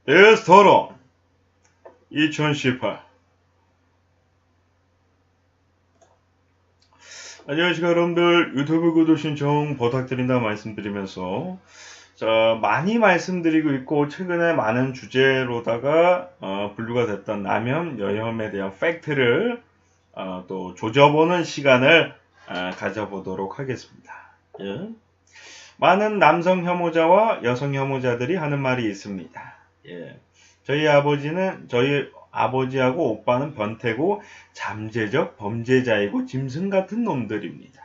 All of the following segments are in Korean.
데스토론 2018. 안녕하십니까 여러분들, 유튜브 구독 신청 부탁드린다 말씀드리면서, 자, 많이 말씀드리고 있고 최근에 많은 주제로다가 분류가 됐던 남혐, 여혐에 대한 팩트를 또 조져보는 시간을 가져보도록 하겠습니다. 예. 많은 남성 혐오자와 여성 혐오자들이 하는 말이 있습니다. 예. 저희 아버지하고 오빠는 변태고 잠재적 범죄자이고 짐승 같은 놈들입니다.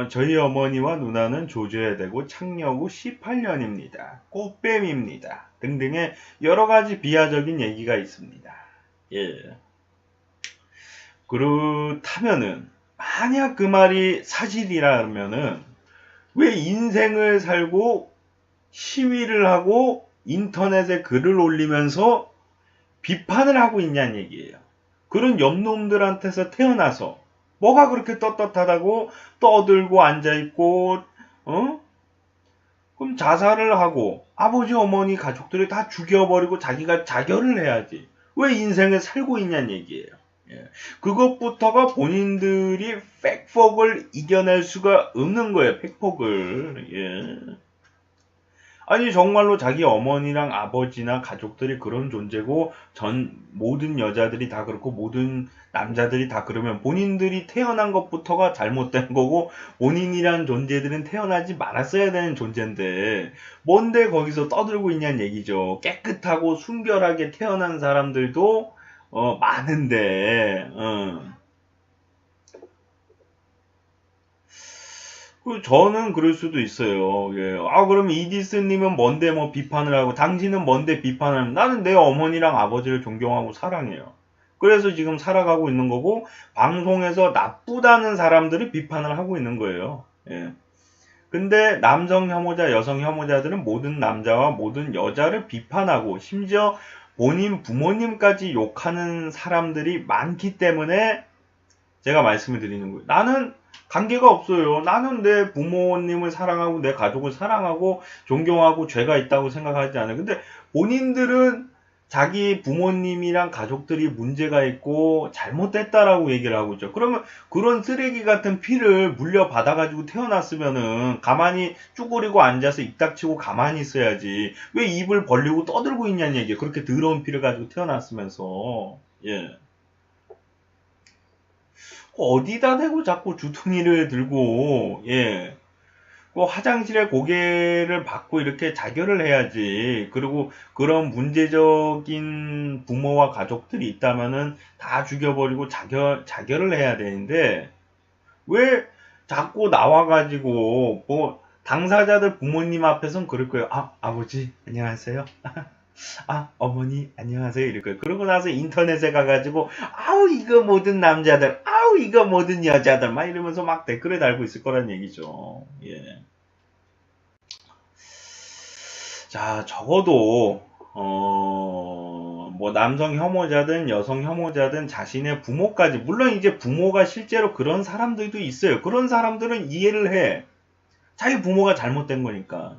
저희 어머니와 누나는 조져야 되고 창녀고 18년입니다. 꽃뱀입니다. 등등의 여러가지 비하적인 얘기가 있습니다. 예. 그렇다면은, 만약 그 말이 사실이라면은, 왜 인생을 살고 시위를 하고 인터넷에 글을 올리면서 비판을 하고 있냐는 얘기예요. 그런 옆놈들한테서 태어나서 뭐가 그렇게 떳떳하다고 떠들고 앉아있고, 그럼 자살을 하고 아버지 어머니 가족들을 다 죽여버리고 자기가 자결을 해야지. 왜 인생을 살고 있냐는 얘기예요. 예. 그것부터가 본인들이 팩폭을 이겨낼 수가 없는 거예요. 팩폭을. 예. 아니 정말로 자기 어머니랑 아버지나 가족들이 그런 존재고 모든 여자들이 다 그렇고 모든 남자들이 다 그러면 본인들이 태어난 것부터가 잘못된 거고 본인이란 존재들은 태어나지 말았어야 되는 존재인데 뭔데 거기서 떠들고 있냐는 얘기죠. 깨끗하고 순결하게 태어난 사람들도 많은데 저는 그럴 수도 있어요. 예. 그럼 이디스님은 뭔데 뭐 비판을 하고, 당신은 뭔데 비판을 하면, 나는 내 어머니랑 아버지를 존경하고 사랑해요. 그래서 지금 살아가고 있는 거고, 방송에서 나쁘다는 사람들이 비판을 하고 있는 거예요. 예. 근데 남성 혐오자, 여성 혐오자들은 모든 남자와 모든 여자를 비판하고, 심지어 본인 부모님까지 욕하는 사람들이 많기 때문에 제가 말씀을 드리는 거예요. 나는 관계가 없어요. 나는 내 부모님을 사랑하고 내 가족을 사랑하고 존경하고 죄가 있다고 생각하지 않아요. 근데 본인들은 자기 부모님이랑 가족들이 문제가 있고 잘못됐다라고 얘기를 하고 있죠. 그러면 그런 쓰레기 같은 피를 물려받아가지고 태어났으면은 가만히 쭈그리고 앉아서 입 닥치고 가만히 있어야지. 왜 입을 벌리고 떠들고 있냐는 얘기예요. 그렇게 더러운 피를 가지고 태어났으면서. 예. 어디다 대고 자꾸 주둥이를 들고, 예. 화장실에 고개를 받고 이렇게 자결을 해야지. 그리고 그런 문제적인 부모와 가족들이 있다면은 다 죽여버리고 자결을 해야 되는데, 왜 자꾸 나와가지고, 당사자들 부모님 앞에선 그럴 거예요. 아버지, 안녕하세요. 어머니, 안녕하세요. 이럴 거예요. 그러고 나서 인터넷에 가가지고, 이거 모든 남자들, 이거 모든 여자들, 막 이러면서 막 댓글을 달고 있을 거란 얘기죠. 예. 자, 적어도, 뭐, 남성 혐오자든 여성 혐오자든 자신의 부모까지, 물론 이제 부모가 실제로 그런 사람들도 있어요. 그런 사람들은 이해를 해. 자기 부모가 잘못된 거니까.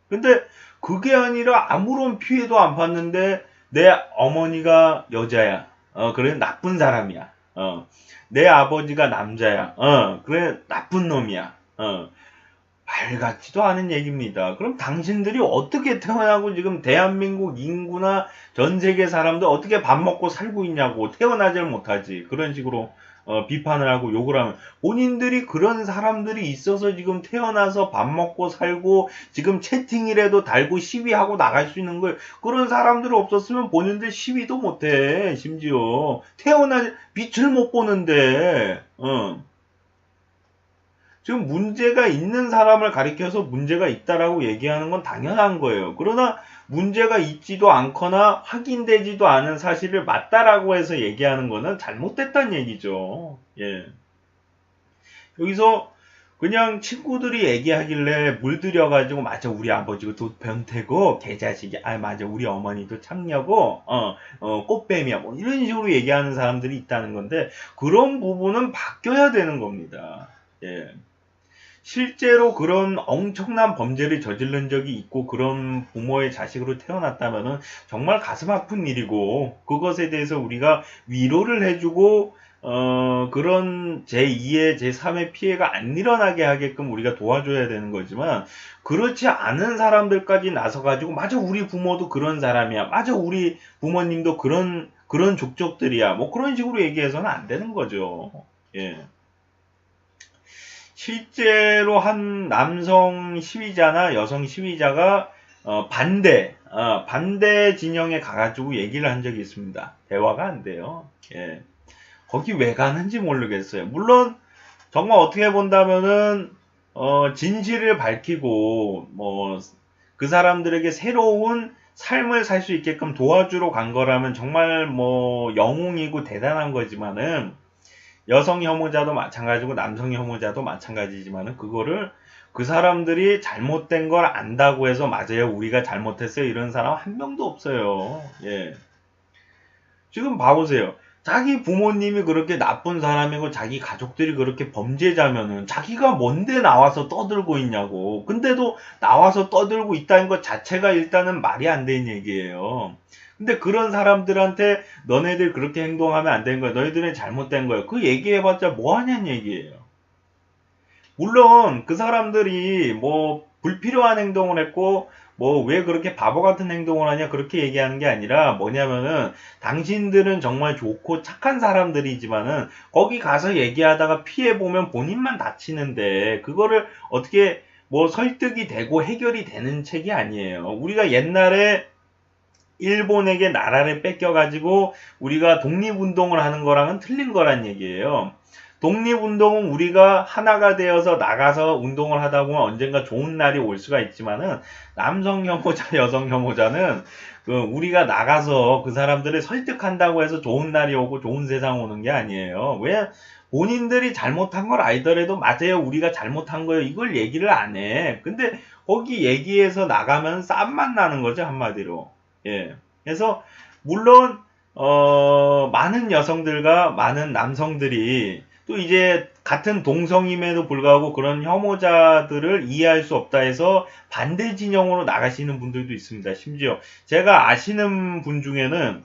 근데 그게 아니라 아무런 피해도 안 봤는데 내 어머니가 여자야. 그래 나쁜 사람이야. 내 아버지가 남자야. 그래 나쁜 놈이야. 말 같지도 않은 얘기입니다. 그럼 당신들이 어떻게 태어나고 지금 대한민국 인구나 전 세계 사람들 어떻게 밥 먹고 살고 있냐고. 태어나질 못하지. 그런 식으로 비판을 하고 욕을 하면 본인들이 그런 사람들이 있어서 지금 태어나서 밥 먹고 살고 지금 채팅이라도 달고 시위하고 나갈 수 있는 걸. 그런 사람들 없었으면 본인들 시위도 못해. 심지어 빛을 못 보는데 지금 문제가 있는 사람을 가리켜서 문제가 있다라고 얘기하는 건 당연한 거예요. 그러나 문제가 있지도 않거나 확인되지도 않은 사실을 맞다라고 해서 얘기하는 거는 잘못됐다는 얘기죠. 예. 여기서 그냥 친구들이 얘기하길래 물들여가지고 맞아 우리 아버지도 변태고 개자식이 맞아 우리 어머니도 창녀고 꽃뱀이야 뭐 이런 식으로 얘기하는 사람들이 있다는 건데 그런 부분은 바뀌어야 되는 겁니다. 예. 실제로 그런 엄청난 범죄를 저지른 적이 있고 그런 부모의 자식으로 태어났다면은 정말 가슴 아픈 일이고 그것에 대해서 우리가 위로를 해주고 그런 제2의 제3의 피해가 안 일어나게 하게끔 우리가 도와줘야 되는 거지만 그렇지 않은 사람들까지 나서가지고 맞아 우리 부모도 그런 사람이야 맞아 우리 부모님도 그런 족족들이야 뭐 그런 식으로 얘기해서는 안 되는 거죠. 예. 실제로 한 남성 시위자나 여성 시위자가 반대 진영에 가가지고 얘기를 한 적이 있습니다. 대화가 안 돼요. 예. 거기 왜 가는지 모르겠어요. 물론 정말 어떻게 본다면은 진실을 밝히고 뭐 그 사람들에게 새로운 삶을 살 수 있게끔 도와주러 간 거라면 정말 뭐 영웅이고 대단한 거지만은 여성 혐오자도 마찬가지고 남성 혐오자도 마찬가지지만은 그거를 그 사람들이 잘못된 걸 안다고 해서 맞아요 우리가 잘못했어요 이런 사람 한 명도 없어요. 예. 지금 봐보세요. 자기 부모님이 그렇게 나쁜 사람이고 자기 가족들이 그렇게 범죄자면은 자기가 뭔데 나와서 떠들고 있냐고. 근데도 나와서 떠들고 있다는 것 자체가 일단은 말이 안 되는 얘기예요. 근데 그런 사람들한테 너네들 그렇게 행동하면 안 되는 거야. 너희들은 잘못된 거야. 그 얘기해봤자 뭐 하냐는 얘기예요. 물론 그 사람들이 뭐 불필요한 행동을 했고 뭐 왜 그렇게 바보 같은 행동을 하냐 그렇게 얘기하는 게 아니라 뭐냐면은 당신들은 정말 좋고 착한 사람들이지만은 거기 가서 얘기하다가 피해보면 본인만 다치는데 그거를 어떻게 뭐 설득이 되고 해결이 되는 책이 아니에요. 우리가 옛날에 일본에게 나라를 뺏겨가지고 우리가 독립운동을 하는 거랑은 틀린 거란 얘기예요. 독립운동은 우리가 하나가 되어서 나가서 운동을 하다 보면 언젠가 좋은 날이 올 수가 있지만은 남성 혐오자, 여성 혐오자는 우리가 나가서 그 사람들을 설득한다고 해서 좋은 날이 오고 좋은 세상 오는 게 아니에요. 왜? 본인들이 잘못한 걸 알더라도 맞아요. 우리가 잘못한 거예요. 이걸 얘기를 안 해. 근데 거기 얘기해서 나가면 쌈만 나는 거죠. 한마디로. 예. 그래서 물론 많은 여성들과 많은 남성들이 또 이제 같은 동성임에도 불구하고 그런 혐오자들을 이해할 수 없다 해서 반대 진영으로 나가시는 분들도 있습니다. 심지어 제가 아시는 분 중에는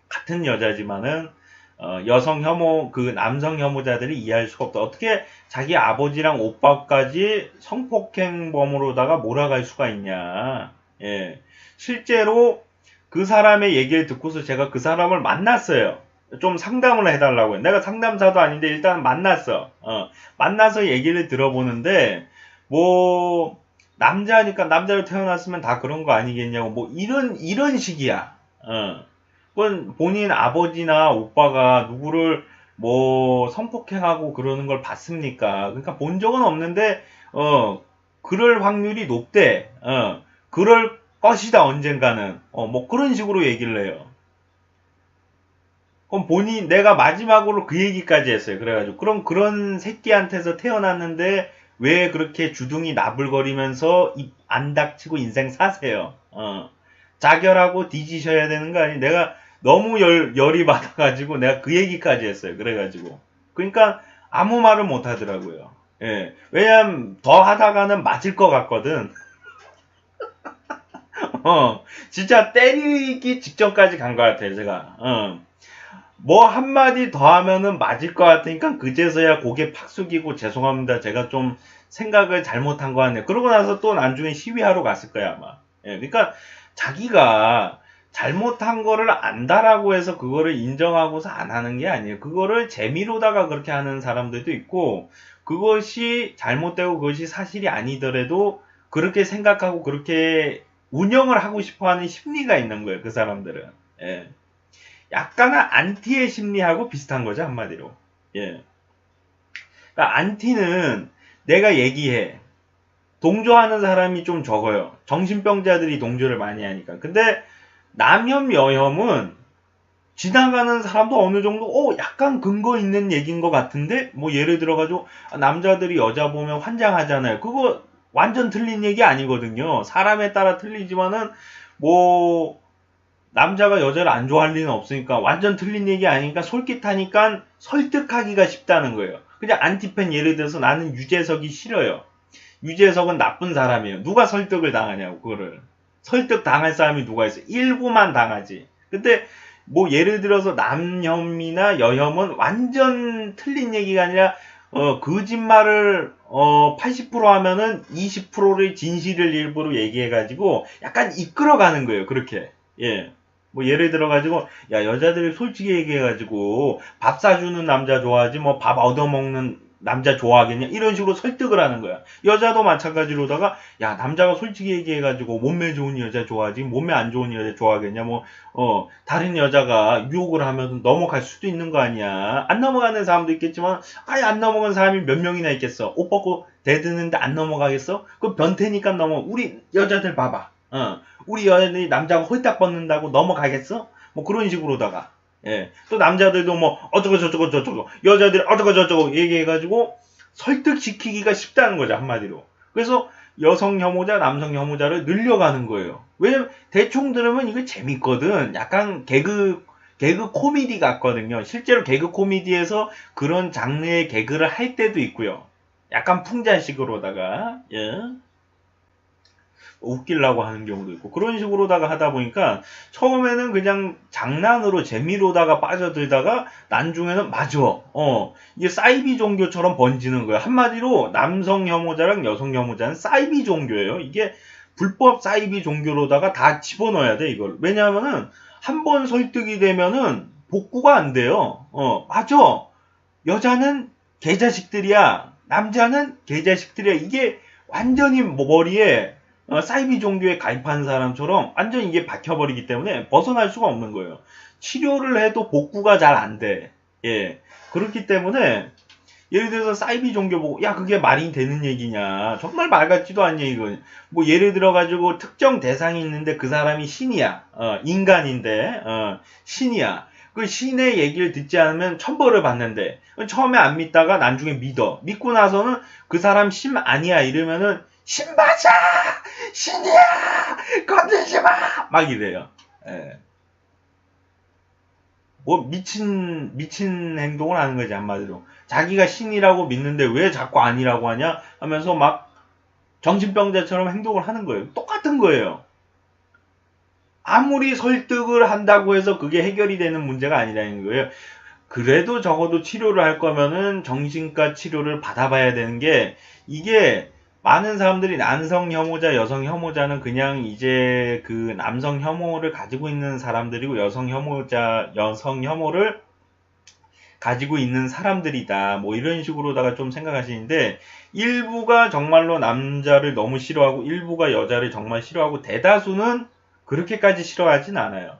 같은 여자지만은 여성 혐오 그 남성 혐오자들이 이해할 수가 없다. 어떻게 자기 아버지랑 오빠까지 성폭행범으로다가 몰아갈 수가 있냐. 예. 실제로 그 사람의 얘기를 듣고서 제가 그 사람을 만났어요. 좀 상담을 해달라고요. 내가 상담사도 아닌데 일단 만났어. 만나서 얘기를 들어보는데 뭐 남자니까 남자로 태어났으면 다 그런 거 아니겠냐고 뭐 이런 식이야. 그건 본인 아버지나 오빠가 누구를 뭐 성폭행하고 그러는 걸 봤습니까? 그러니까 본 적은 없는데 그럴 확률이 높대. 그럴 것이다 언젠가는. 뭐 그런 식으로 얘기를 해요. 그럼 내가 마지막으로 그 얘기까지 했어요. 그래가지고 그런 새끼한테서 태어났는데 왜 그렇게 주둥이 나불거리면서 입 안 닥치고 인생 사세요. 자결하고 뒤지셔야 되는 거 아니? 내가 너무 열이 받아가지고 내가 그 얘기까지 했어요. 그래가지고 그러니까 아무 말을 못 하더라고요. 예. 왜냐면 더 하다가는 맞을 것 같거든. 진짜 때리기 직전까지 간 것 같아요, 제가. 뭐 한마디 더 하면은 맞을 것 같으니까 그제서야 고개 팍 숙이고 죄송합니다. 제가 좀 생각을 잘못한 거 같네요. 그러고 나서 또 나중에 시위하러 갔을 거야, 아마. 예, 그러니까 자기가 잘못한 거를 안다라고 해서 그거를 인정하고서 안 하는 게 아니에요. 그거를 재미로다가 그렇게 하는 사람들도 있고, 그것이 잘못되고 그것이 사실이 아니더라도 그렇게 생각하고 그렇게 운영을 하고 싶어 하는 심리가 있는 거예요, 그 사람들은. 예. 약간은 안티의 심리하고 비슷한 거죠, 한마디로. 예. 그러니까 안티는 내가 얘기해. 동조하는 사람이 좀 적어요. 정신병자들이 동조를 많이 하니까. 근데 남혐, 여혐은 지나가는 사람도 어느 정도, 약간 근거 있는 얘기인 것 같은데? 뭐 예를 들어가지고, 남자들이 여자 보면 환장하잖아요. 그거 완전 틀린 얘기 아니거든요. 사람에 따라 틀리지만은, 뭐, 남자가 여자를 안 좋아할 리는 없으니까 완전 틀린 얘기 아니니까 솔깃하니까 설득하기가 쉽다는 거예요. 그냥 안티팬 예를 들어서 나는 유재석이 싫어요. 유재석은 나쁜 사람이에요. 누가 설득을 당하냐고, 그거를. 설득 당할 사람이 누가 있어요? 일부만 당하지. 근데 뭐 예를 들어서 남혐이나 여혐은 완전 틀린 얘기가 아니라 거짓말을 80% 하면은 20%를 진실을 일부러 얘기해가지고 약간 이끌어가는 거예요. 그렇게. 예. 뭐 예를 들어가지고 야 여자들이 솔직히 얘기해가지고 밥 사주는 남자 좋아하지 뭐 밥 얻어먹는 남자 좋아하겠냐 이런 식으로 설득을 하는 거야. 여자도 마찬가지로다가 야 남자가 솔직히 얘기해가지고 몸매 좋은 여자 좋아하지 몸매 안 좋은 여자 좋아하겠냐 뭐 다른 여자가 유혹을 하면 넘어갈 수도 있는 거 아니야. 안 넘어가는 사람도 있겠지만 아예 안 넘어간 사람이 몇 명이나 있겠어. 옷 벗고 대드는데 안 넘어가겠어? 그 변태니까 우리 여자들 봐봐. 우리 여자들이 남자가 홀딱 벗는다고 넘어가겠어? 뭐 그런 식으로다가 예. 또 남자들도 뭐 어쩌고 저쩌고 저쩌고 여자들이 어쩌고 저쩌고 얘기해가지고 설득시키기가 쉽다는 거죠 한마디로. 그래서 여성 혐오자 남성 혐오자를 늘려가는 거예요. 왜냐면 대충 들으면 이거 재밌거든. 약간 개그 코미디 같거든요. 실제로 개그 코미디에서 그런 장르의 개그를 할 때도 있고요. 약간 풍자식으로다가 예. 웃기려고 하는 경우도 있고 그런 식으로다가 하다 보니까 처음에는 그냥 장난으로 재미로다가 빠져들다가 나중에는 맞아 이게 사이비 종교처럼 번지는 거예요. 한마디로 남성 혐오자랑 여성 혐오자는 사이비 종교예요. 이게 불법 사이비 종교로다가 다 집어넣어야 돼 이걸. 왜냐하면은 한 번 설득이 되면은 복구가 안 돼요. 맞아. 여자는 개자식들이야. 남자는 개자식들이야. 이게 완전히 머리에 사이비 종교에 가입한 사람처럼 완전히 이게 박혀버리기 때문에 벗어날 수가 없는 거예요. 치료를 해도 복구가 잘 안 돼. 예. 그렇기 때문에 예를 들어서 사이비 종교 보고 야 그게 말이 되는 얘기냐. 정말 말 같지도 않냐 이거. 뭐 예를 들어가지고 특정 대상이 있는데 그 사람이 신이야. 인간인데 신이야. 그 신의 얘기를 듣지 않으면 천벌을 받는데 처음에 안 믿다가 나중에 믿어. 믿고 나서는 그 사람 신 아니야 이러면은 신 맞아! 신이야! 건들지 마! 막 이래요. 예. 뭐 미친 행동을 하는 거지 한마디로. 자기가 신이라고 믿는데 왜 자꾸 아니라고 하냐 하면서 막 정신병자처럼 행동을 하는 거예요. 똑같은 거예요. 아무리 설득을 한다고 해서 그게 해결이 되는 문제가 아니라는 거예요. 그래도 적어도 치료를 할 거면은 정신과 치료를 받아봐야 되는 게 이게 많은 사람들이 남성 혐오자, 여성 혐오자는 그냥 이제 그 남성 혐오를 가지고 있는 사람들이고 여성 혐오를 가지고 있는 사람들이다. 뭐 이런 식으로다가 좀 생각하시는데 일부가 정말로 남자를 너무 싫어하고 일부가 여자를 정말 싫어하고 대다수는 그렇게까지 싫어하진 않아요.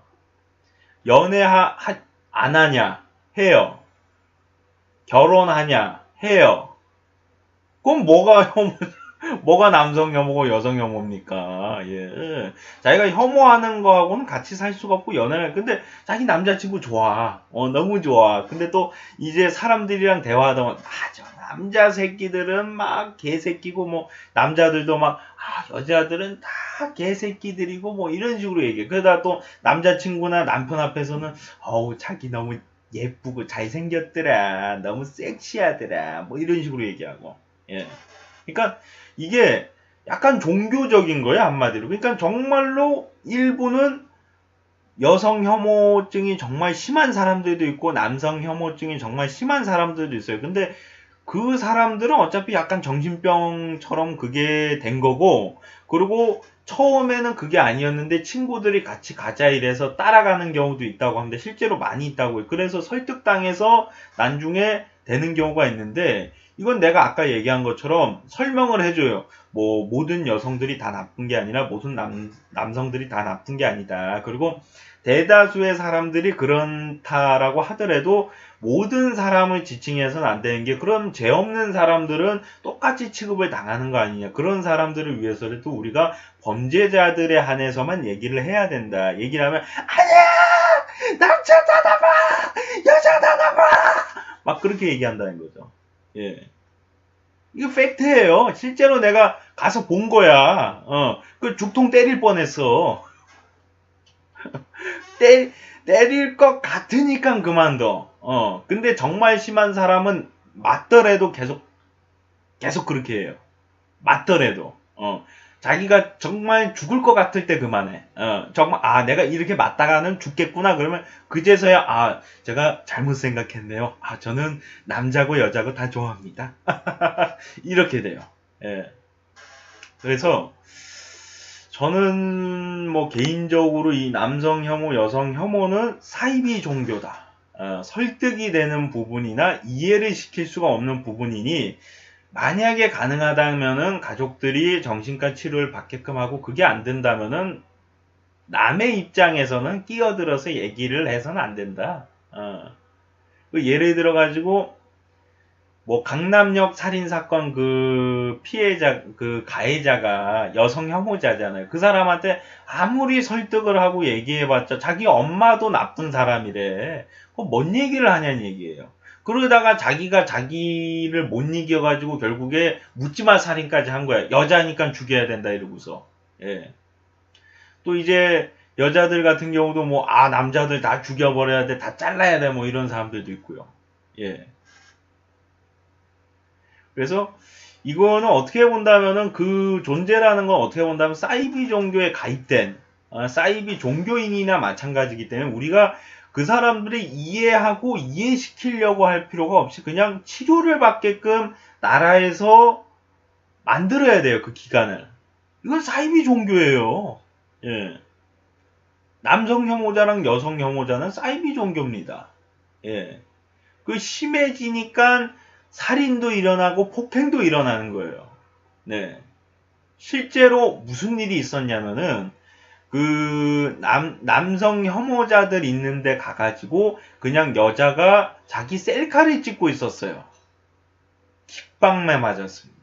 연애 안 하냐? 해요. 결혼하냐? 해요. 그럼 뭐가 남성 혐오고 여성 혐오입니까? 예. 자기가 혐오하는 거하고는 같이 살 수가 없고 연애를 근데 자기 남자친구 좋아. 너무 좋아. 근데 또 이제 사람들이랑 대화하다 보면 맞아. 남자 새끼들은 막 개새끼고 뭐 남자들도 막 여자들은 다 개새끼들이고 뭐 이런 식으로 얘기해. 그러다 또 남자친구나 남편 앞에서는 자기 너무 예쁘고 잘생겼더라. 너무 섹시하더라. 뭐 이런 식으로 얘기하고. 예. 그러니까 이게 약간 종교적인 거예요, 한마디로. 그러니까 정말로 일부는 여성 혐오증이 정말 심한 사람들도 있고 남성 혐오증이 정말 심한 사람들도 있어요. 근데 그 사람들은 어차피 약간 정신병처럼 그게 된 거고 그리고 처음에는 그게 아니었는데 친구들이 같이 가자 이래서 따라가는 경우도 있다고 하는데 실제로 많이 있다고요. 그래서 설득당해서 나중에 되는 경우가 있는데 이건 내가 아까 얘기한 것처럼 설명을 해줘요. 뭐 모든 여성들이 다 나쁜 게 아니라 모든 남성들이 다 나쁜 게 아니다. 그리고 대다수의 사람들이 그렇다라고 하더라도 모든 사람을 지칭해서는 안 되는 게 그럼 죄 없는 사람들은 똑같이 취급을 당하는 거 아니냐. 그런 사람들을 위해서라도 우리가 범죄자들에 한해서만 얘기를 해야 된다. 얘기를 하면 아니야! 남자 다 나빠! 여자 다 나빠! 막 그렇게 얘기한다는 거죠. 예. 이거 팩트예요. 실제로 내가 가서 본 거야. 그 죽통 때릴 뻔했어. 때릴 것 같으니까 그만둬. 근데 정말 심한 사람은 맞더라도 계속 그렇게 해요. 맞더라도. 자기가 정말 죽을 것 같을 때 그만해. 정말, 내가 이렇게 맞다가는 죽겠구나. 그러면 그제서야, 제가 잘못 생각했네요. 저는 남자고 여자고 다 좋아합니다. 이렇게 돼요. 예. 그래서, 저는 뭐 개인적으로 이 남성 혐오, 여성 혐오는 사이비 종교다. 설득이 되는 부분이나 이해를 시킬 수가 없는 부분이니, 만약에 가능하다면은 가족들이 정신과 치료를 받게끔 하고 그게 안 된다면은 남의 입장에서는 끼어들어서 얘기를 해서는 안 된다. 예를 들어 가지고 뭐 강남역 살인 사건 그 피해자 그 가해자가 여성 혐오자잖아요. 그 사람한테 아무리 설득을 하고 얘기해봤자 자기 엄마도 나쁜 사람이래. 뭔 얘기를 하냐는 얘기예요. 그러다가 자기가 자기를 못 이겨가지고 결국에 묻지마 살인까지 한 거야. 여자니까 죽여야 된다 이러고서. 예. 또 이제 여자들 같은 경우도 뭐 남자들 다 죽여버려야 돼, 다 잘라야 돼, 뭐 이런 사람들도 있고요. 예. 그래서 이거는 어떻게 본다면은 그 존재라는 건 어떻게 본다면 사이비 종교에 가입된 사이비 종교인이나 마찬가지이기 때문에 우리가 그 사람들이 이해하고 이해시키려고 할 필요가 없이 그냥 치료를 받게끔 나라에서 만들어야 돼요. 그 기간을. 이건 사이비 종교예요. 예. 남성 혐오자랑 여성 혐오자는 사이비 종교입니다. 예. 그 심해지니까 살인도 일어나고 폭행도 일어나는 거예요. 네. 실제로 무슨 일이 있었냐면은 그 남성 혐오자들 있는데 가가지고 그냥 여자가 자기 셀카를 찍고 있었어요. 깃방매 맞았습니다.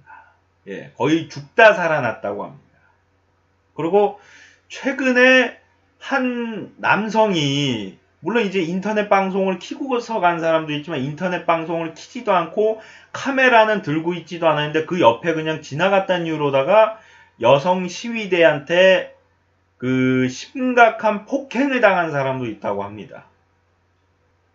예, 거의 죽다 살아났다고 합니다. 그리고 최근에 한 남성이 물론 이제 인터넷 방송을 키고서 간 사람도 있지만 인터넷 방송을 키지도 않고 카메라는 들고 있지도 않았는데 그 옆에 그냥 지나갔다는 이유로다가 여성 시위대한테 그 심각한 폭행을 당한 사람도 있다고 합니다.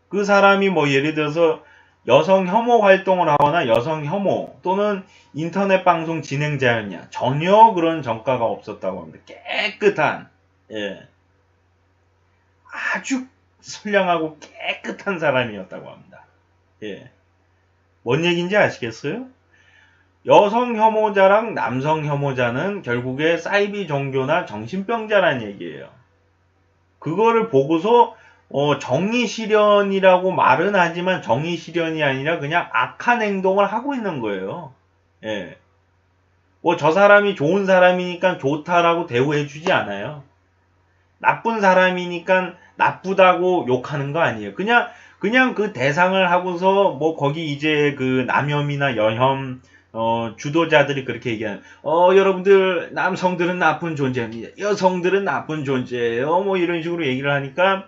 그 사람이 뭐 예를 들어서 여성 혐오 활동을 하거나 여성 혐오 또는 인터넷 방송 진행자였냐 전혀 그런 전과가 없었다고 합니다. 깨끗한 아주 선량하고 깨끗한 사람이었다고 합니다. 뭔 얘기인지 아시겠어요? 여성 혐오자랑 남성 혐오자는 결국에 사이비 종교나 정신병자라는 얘기예요. 그거를 보고서 정의 실현이라고 말은 하지만 정의 실현이 아니라 그냥 악한 행동을 하고 있는 거예요. 뭐 저 사람이 좋은 사람이니까 좋다라고 대우해주지 않아요. 나쁜 사람이니까 나쁘다고 욕하는 거 아니에요. 그냥 그 대상을 하고서 뭐 거기 이제 그 남혐이나 여혐 주도자들이 그렇게 얘기하는 여러분들 남성들은 나쁜 존재입니다. 여성들은 나쁜 존재예요. 뭐 이런 식으로 얘기를 하니까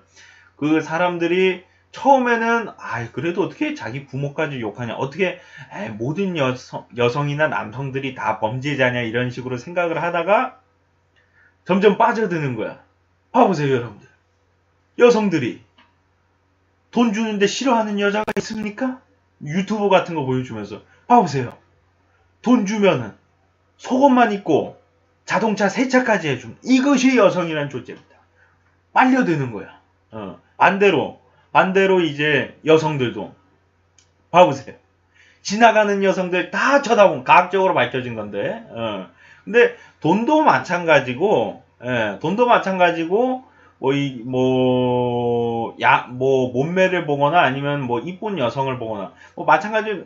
그 사람들이 처음에는 그래도 어떻게 자기 부모까지 욕하냐 어떻게 모든 여성이나 남성들이 다 범죄자냐 이런 식으로 생각을 하다가 점점 빠져드는 거야. 봐보세요 여러분들. 여성들이 돈 주는데 싫어하는 여자가 있습니까? 유튜브 같은 거 보여주면서 봐보세요. 돈 주면은 속옷만 입고 자동차 세차까지 해주면 이것이 여성이란 존재입니다. 빨려드는 거야. 반대로 이제 여성들도 봐보세요. 지나가는 여성들 다 쳐다보면 과학적으로 밝혀진 건데 근데 돈도 마찬가지고 몸매를 보거나 아니면 뭐 이쁜 여성을 보거나 뭐 마찬가지로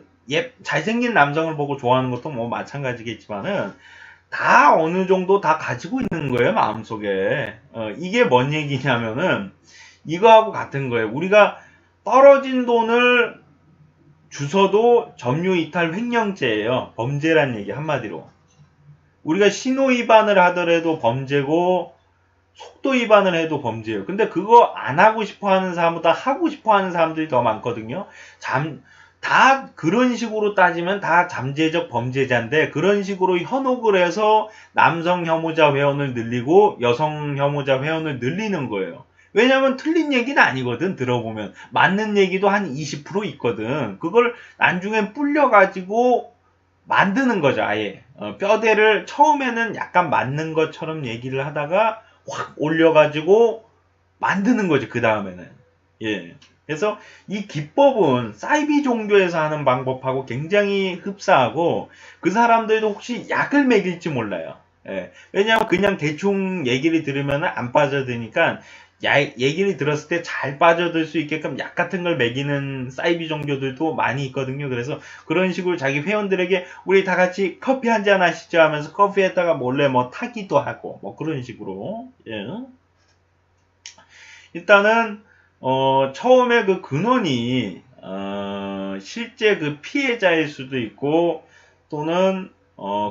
잘생긴 남성을 보고 좋아하는 것도 뭐 마찬가지겠지만은 다 어느 정도 다 가지고 있는 거예요 마음속에. 이게 뭔 얘기냐면은 이거하고 같은 거예요. 우리가 떨어진 돈을 주서도 점유이탈 횡령죄예요. 범죄란 얘기 한마디로. 우리가 신호 위반을 하더라도 범죄고 속도 위반을 해도 범죄예요. 근데 그거 안 하고 싶어 하는 사람보다 하고 싶어 하는 사람들이 더 많거든요. 다 그런 식으로 따지면 다 잠재적 범죄자인데 그런 식으로 현혹을 해서 남성 혐오자 회원을 늘리고 여성 혐오자 회원을 늘리는 거예요. 왜냐면 틀린 얘기는 아니거든. 들어보면 맞는 얘기도 한 20% 있거든. 그걸 나중에 불려가지고 만드는 거죠. 아예 뼈대를 처음에는 약간 맞는 것처럼 얘기를 하다가 확 올려가지고 만드는 거지. 그 다음에는. 예. 그래서 이 기법은 사이비 종교에서 하는 방법하고 굉장히 흡사하고, 그 사람들도 혹시 약을 먹일지 몰라요. 예. 왜냐하면 그냥 대충 얘기를 들으면 안 빠져드니까, 얘기를 들었을 때 잘 빠져들 수 있게끔 약 같은 걸 먹이는 사이비 종교들도 많이 있거든요. 그래서 그런 식으로 자기 회원들에게 우리 다 같이 커피 한잔 하시죠 하면서 커피에다가 몰래 뭐 타기도 하고 뭐 그런 식으로. 예. 일단은 처음에 그 근원이 실제 그 피해자일 수도 있고, 또는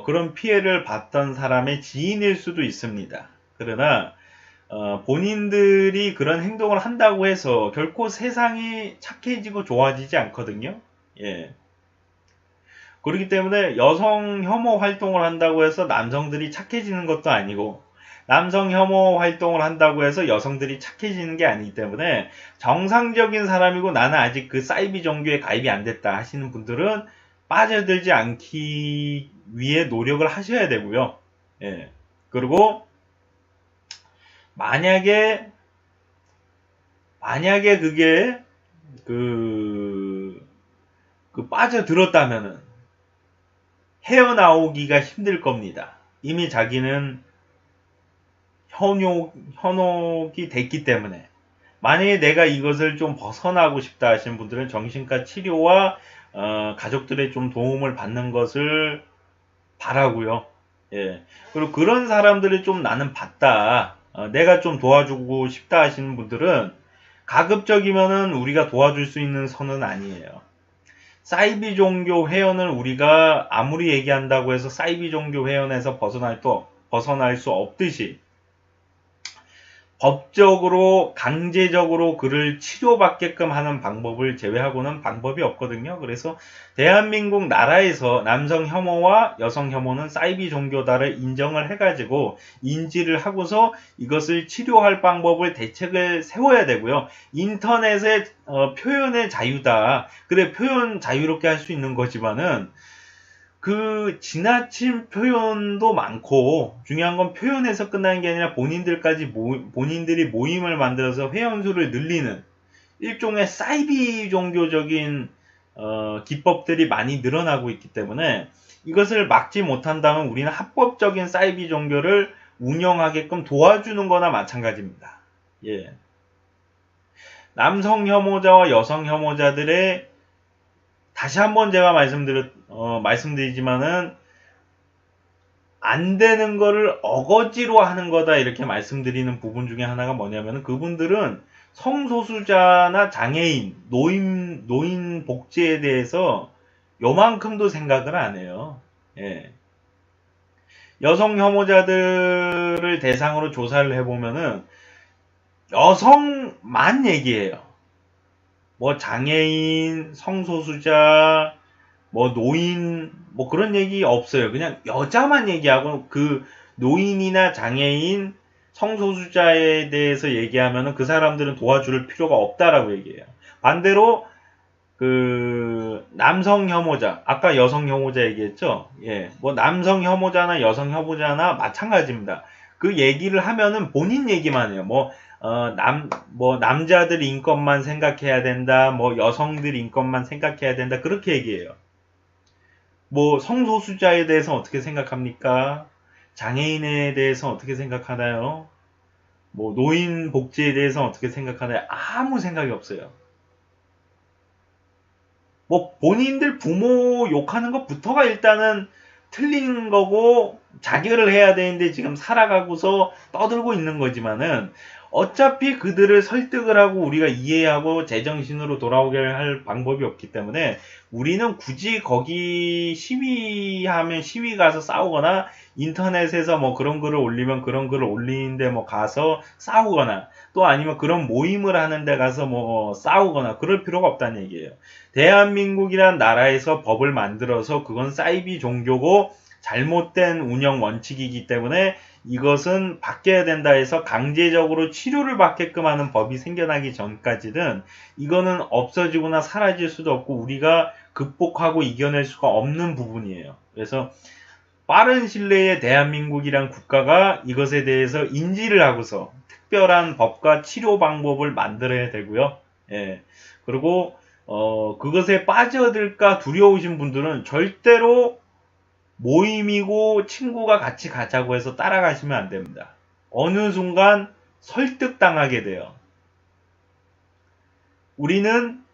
그런 피해를 받던 사람의 지인일 수도 있습니다. 그러나 본인들이 그런 행동을 한다고 해서 결코 세상이 착해지고 좋아지지 않거든요. 예. 그렇기 때문에 여성 혐오 활동을 한다고 해서 남성들이 착해지는 것도 아니고, 남성 혐오 활동을 한다고 해서 여성들이 착해지는 게 아니기 때문에, 정상적인 사람이고 나는 아직 그 사이비 종교에 가입이 안 됐다 하시는 분들은 빠져들지 않기 위해 노력을 하셔야 되고요. 예. 그리고 만약에 그게 빠져들었다면은 헤어나오기가 힘들 겁니다. 이미 자기는 현혹이 됐기 때문에. 만약에 내가 이것을 좀 벗어나고 싶다 하시는 분들은 정신과 치료와 가족들의 좀 도움을 받는 것을 바라고요. 예. 그리고 그런 사람들을 좀 나는 봤다. 내가 좀 도와주고 싶다 하시는 분들은 가급적이면은 우리가 도와줄 수 있는 선은 아니에요. 사이비 종교 회원을 우리가 아무리 얘기한다고 해서 사이비 종교 회원에서 벗어날 수 없듯이, 법적으로 강제적으로 그를 치료받게끔 하는 방법을 제외하고는 방법이 없거든요. 그래서 대한민국 나라에서 남성 혐오와 여성 혐오는 사이비 종교다를 인정을 해가지고 인지를 하고서 이것을 치료할 방법을, 대책을 세워야 되고요. 인터넷의 표현의 자유다. 그래, 표현 자유롭게 할 수 있는 거지만은 그 지나친 표현도 많고, 중요한 건 표현에서 끝나는 게 아니라 본인들이 모임을 만들어서 회원수를 늘리는 일종의 사이비 종교적인 기법들이 많이 늘어나고 있기 때문에, 이것을 막지 못한다면 우리는 합법적인 사이비 종교를 운영하게끔 도와주는 거나 마찬가지입니다. 예. 남성 혐오자와 여성 혐오자들의, 다시 한번 제가 말씀드리지만은, 안 되는 거를 어거지로 하는 거다 이렇게 말씀드리는 부분 중에 하나가 뭐냐면은, 그분들은 성소수자나 장애인, 노인 복지에 대해서 요만큼도 생각을 안 해요. 예. 여성 혐오자들을 대상으로 조사를 해보면은 여성만 얘기해요. 뭐 장애인, 성소수자, 뭐 노인, 뭐 그런 얘기 없어요. 그냥 여자만 얘기하고, 그 노인이나 장애인, 성소수자에 대해서 얘기하면은 그 사람들은 도와줄 필요가 없다라고 얘기해요. 반대로 그 남성 혐오자, 아까 여성 혐오자 얘기했죠. 예, 뭐 남성 혐오자나 여성 혐오자나 마찬가지입니다. 그 얘기를 하면은 본인 얘기만 해요. 남자들 인권만 생각해야 된다, 뭐 여성들 인권만 생각해야 된다, 그렇게 얘기해요. 뭐 성소수자에 대해서 어떻게 생각합니까? 장애인에 대해서 어떻게 생각하나요? 뭐 노인 복지에 대해서 어떻게 생각하나요? 아무 생각이 없어요. 뭐 본인들 부모 욕하는 것부터가 일단은 틀린 거고 자결을 해야 되는데 지금 살아가고서 떠들고 있는 거지만은, 어차피 그들을 설득을 하고 우리가 이해하고 제정신으로 돌아오게 할 방법이 없기 때문에, 우리는 굳이 거기 시위하면 시위 가서 싸우거나, 인터넷에서 뭐 그런 글을 올리면 그런 글을 올리는데 뭐 가서 싸우거나, 또 아니면 그런 모임을 하는데 가서 뭐 싸우거나 그럴 필요가 없다는 얘기예요. 대한민국이란 나라에서 법을 만들어서 그건 사이비 종교고 잘못된 운영 원칙이기 때문에 이것은 바뀌어야 된다 해서 강제적으로 치료를 받게끔 하는 법이 생겨나기 전까지는 이거는 없어지거나 사라질 수도 없고 우리가 극복하고 이겨낼 수가 없는 부분이에요. 그래서 빠른 시일 내에 대한민국이란 국가가 이것에 대해서 인지를 하고서 특별한 법과 치료 방법을 만들어야 되고요. 예. 그리고 그것에 빠져들까 두려우신 분들은 절대로 모임이고 친구가 같이 가자고 해서 따라가시면 안 됩니다. 어느 순간 설득당하게 돼요. 우리는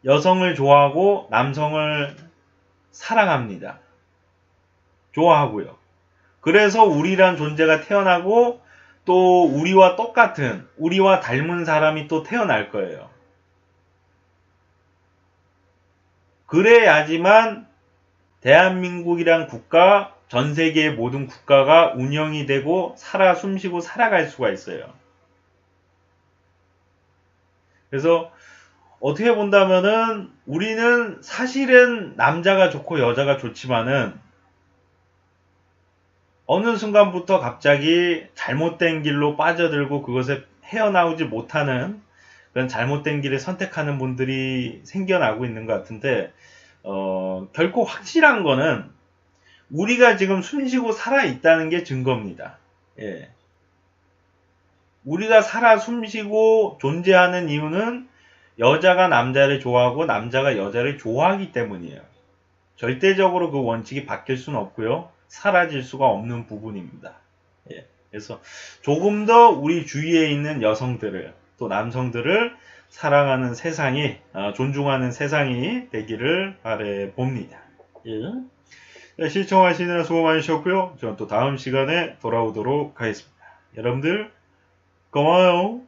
여성을 좋아하고 남성을 사랑합니다. 좋아하고요. 그래서 우리란 존재가 태어나고 또 우리와 똑같은, 우리와 닮은 사람이 또 태어날 거예요. 그래야지만 대한민국이란 국가, 전 세계의 모든 국가가 운영이 되고 살아 숨쉬고 살아갈 수가 있어요. 그래서 어떻게 본다면은 우리는 사실은 남자가 좋고 여자가 좋지만은 어느 순간부터 갑자기 잘못된 길로 빠져들고 그것에 헤어나오지 못하는 그런 잘못된 길을 선택하는 분들이 생겨나고 있는 것 같은데 결코 확실한 거는 우리가 지금 숨쉬고 살아있다는 게 증거입니다. 예. 우리가 살아 숨쉬고 존재하는 이유는 여자가 남자를 좋아하고 남자가 여자를 좋아하기 때문이에요. 절대적으로 그 원칙이 바뀔 수는 없고요. 사라질 수가 없는 부분입니다. 예. 그래서 조금 더 우리 주위에 있는 여성들을 또 남성들을 사랑하는 세상이 존중하는 세상이 되기를 바래 봅니다. 예. 네, 시청하시느라 수고 많으셨고요. 저는 또 다음 시간에 돌아오도록 하겠습니다. 여러분들 고마워요.